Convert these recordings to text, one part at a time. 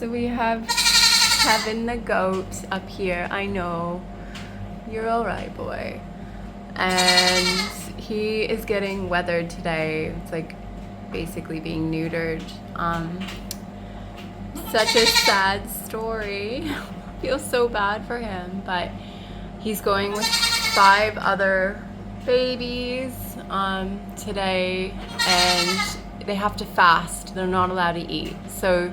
So we have Kevin the goat up here. I know. You're alright, boy. And he is getting weathered today. It's like basically being neutered. Such a sad story. Feel so bad for him, but he's going with 5 other babies today, and they have to fast. They're not allowed to eat. So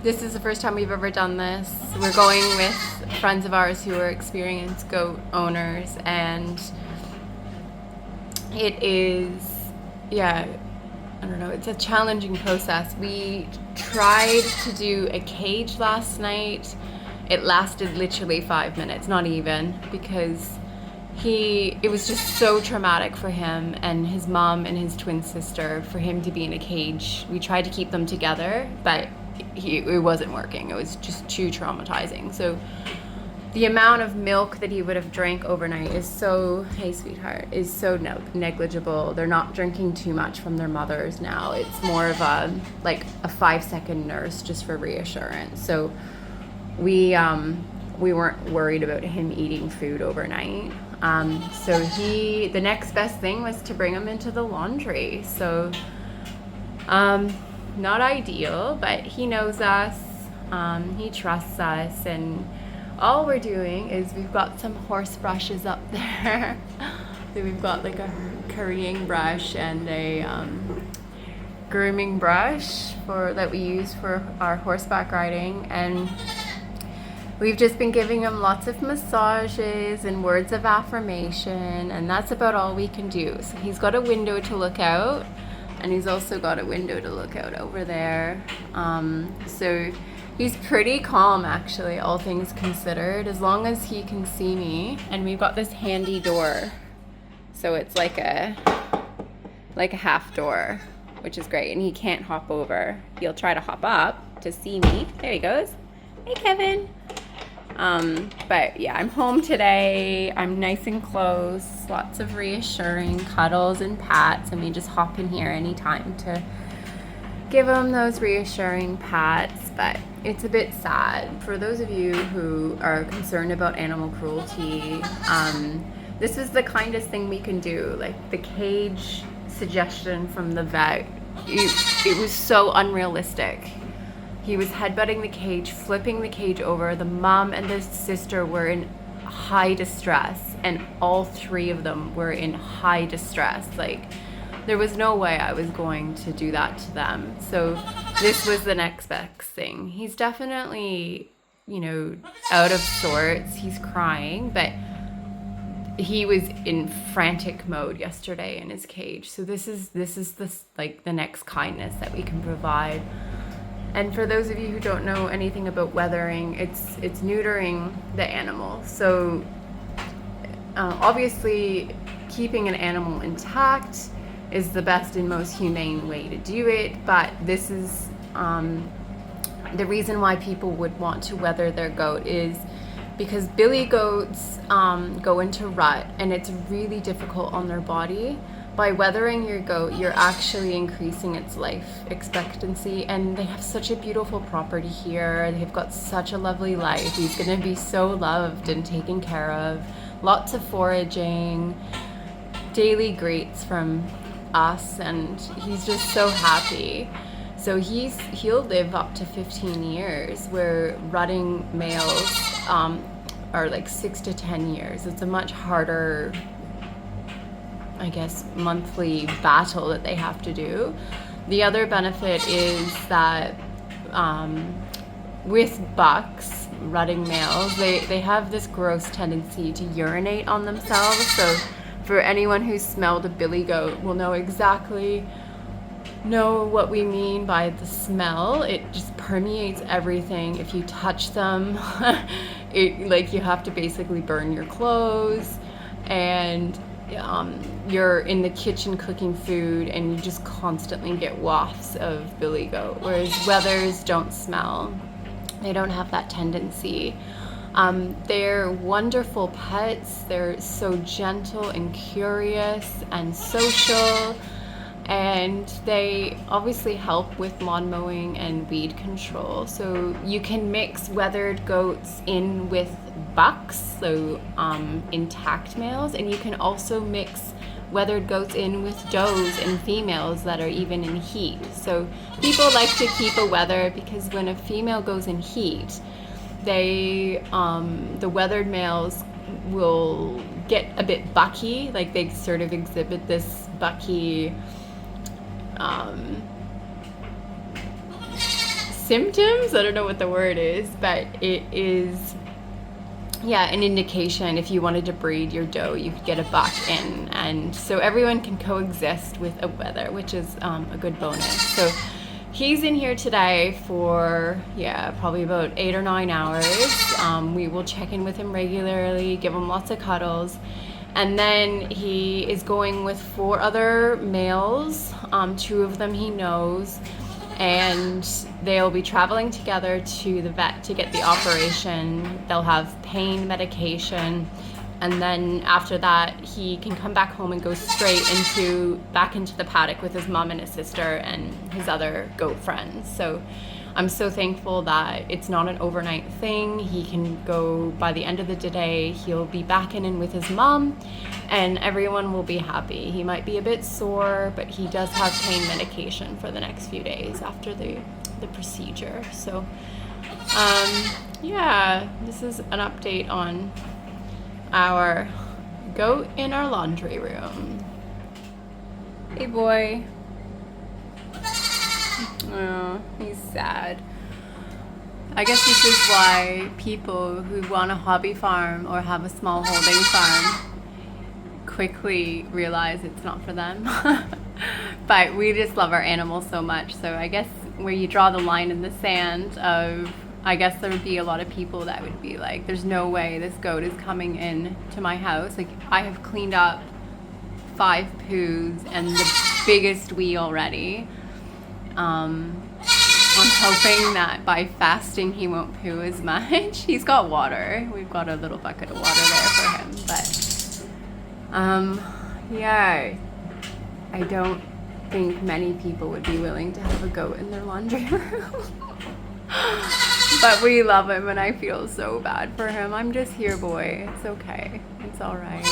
this is the first time we've ever done this. We're going with friends of ours who are experienced goat owners, and it is, yeah, I don't know, it's a challenging process. We tried to do a cage last night. It lasted literally 5 minutes, not even, because it was just so traumatic for him and his mom and his twin sister for him to be in a cage. We tried to keep them together, but it wasn't working. It was just too traumatizing. So the amount of milk that he would have drank overnight is so, hey sweetheart, is so negligible. They're not drinking too much from their mothers now. It's more of a 5-second nurse just for reassurance. So we weren't worried about him eating food overnight. So the next best thing was to bring him into the laundry. So not ideal, but he knows us, he trusts us, and all we're doing is we've got some horse brushes up there. So we've got like a currying brush and a grooming brush that we use for our horseback riding, and we've just been giving him lots of massages and words of affirmation, and that's about all we can do. So he's got a window to look out, and he's also got a window to look out over there. So he's pretty calm, actually, all things considered, as long as he can see me. And we've got this handy door, so it's like a half door, which is great. And he can't hop over. He'll try to hop up to see me. There he goes. Hey, Kevin. But yeah, I'm home today. I'm nice and close. Lots of reassuring cuddles and pats, and we just hop in here anytime to give him those reassuring pats. But it's a bit sad for those of you who are concerned about animal cruelty. This is the kindest thing we can do. Like the cage suggestion from the vet, it was so unrealistic. He was headbutting the cage, flipping the cage over. The mom and the sister were in high distress, and all 3 of them were in high distress. Like, there was no way I was going to do that to them. So this was the next best thing. He's definitely, out of sorts. He's crying, but he was in frantic mode yesterday in his cage. So this is the next kindness that we can provide. And for those of you who don't know anything about weathering, it's neutering the animal. So obviously keeping an animal intact is the best and most humane way to do it, but this is the reason why people would want to weather their goat is because billy goats go into rut, and it's really difficult on their body. By weathering your goat, you're actually increasing its life expectancy, and they have such a beautiful property here. They've got such a lovely life. He's going to be so loved and taken care of. Lots of foraging, daily greets from us, and he's just so happy. So he'll live up to 15 years, where rutting males are like 6 to 10 years. It's a much harder, I guess, monthly battle that they have to do. The other benefit is that with bucks, rutting males, they have this gross tendency to urinate on themselves. So for anyone who's smelled a billy goat will know what we mean by the smell. It just permeates everything. If you touch them, you have to basically burn your clothes, and you're in the kitchen cooking food and you just constantly get wafts of billy goat, whereas wethers don't smell. They don't have that tendency. They're wonderful pets. They're so gentle and curious and social. and they obviously help with lawn mowing and weed control. So you can mix weathered goats in with bucks, so intact males, and you can also mix weathered goats in with does and females that are even in heat. So people like to keep a wether because when a female goes in heat, they the weathered males will get a bit bucky, like they sort of exhibit this bucky symptoms. I don't know what the word is, but it is, yeah, an indication. If you wanted to breed your doe, you could get a buck in, and so everyone can coexist with a wether, which is a good bonus. So he's in here today for, yeah, probably about 8 or 9 hours. We will check in with him regularly, give him lots of cuddles. And then he is going with 4 other males, 2 of them he knows, and they'll be traveling together to the vet to get the operation. They'll have pain medication, and then after that he can come back home and go straight back into the paddock with his mom and his sister and his other goat friends. So I'm so thankful that it's not an overnight thing. He can go by the end of the day, he'll be back in with his mom, and everyone will be happy. He might be a bit sore, but he does have pain medication for the next few days after the procedure. So yeah, this is an update on our goat in our laundry room. Hey boy. Oh, he's sad. I guess this is why people who want a hobby farm or have a small holding farm quickly realize it's not for them. But we just love our animals so much. So I guess where you draw the line in the sand of, I guess there would be a lot of people that would be like, there's no way this goat is coming in to my house. Like, I have cleaned up 5 poos and the biggest wee already. I'm hoping that by fasting he won't poo as much. He's got water. We've got a little bucket of water there for him. But yeah, I don't think many people would be willing to have a goat in their laundry room. But we love him and I feel so bad for him. I'm just here, boy. It's okay. It's all right.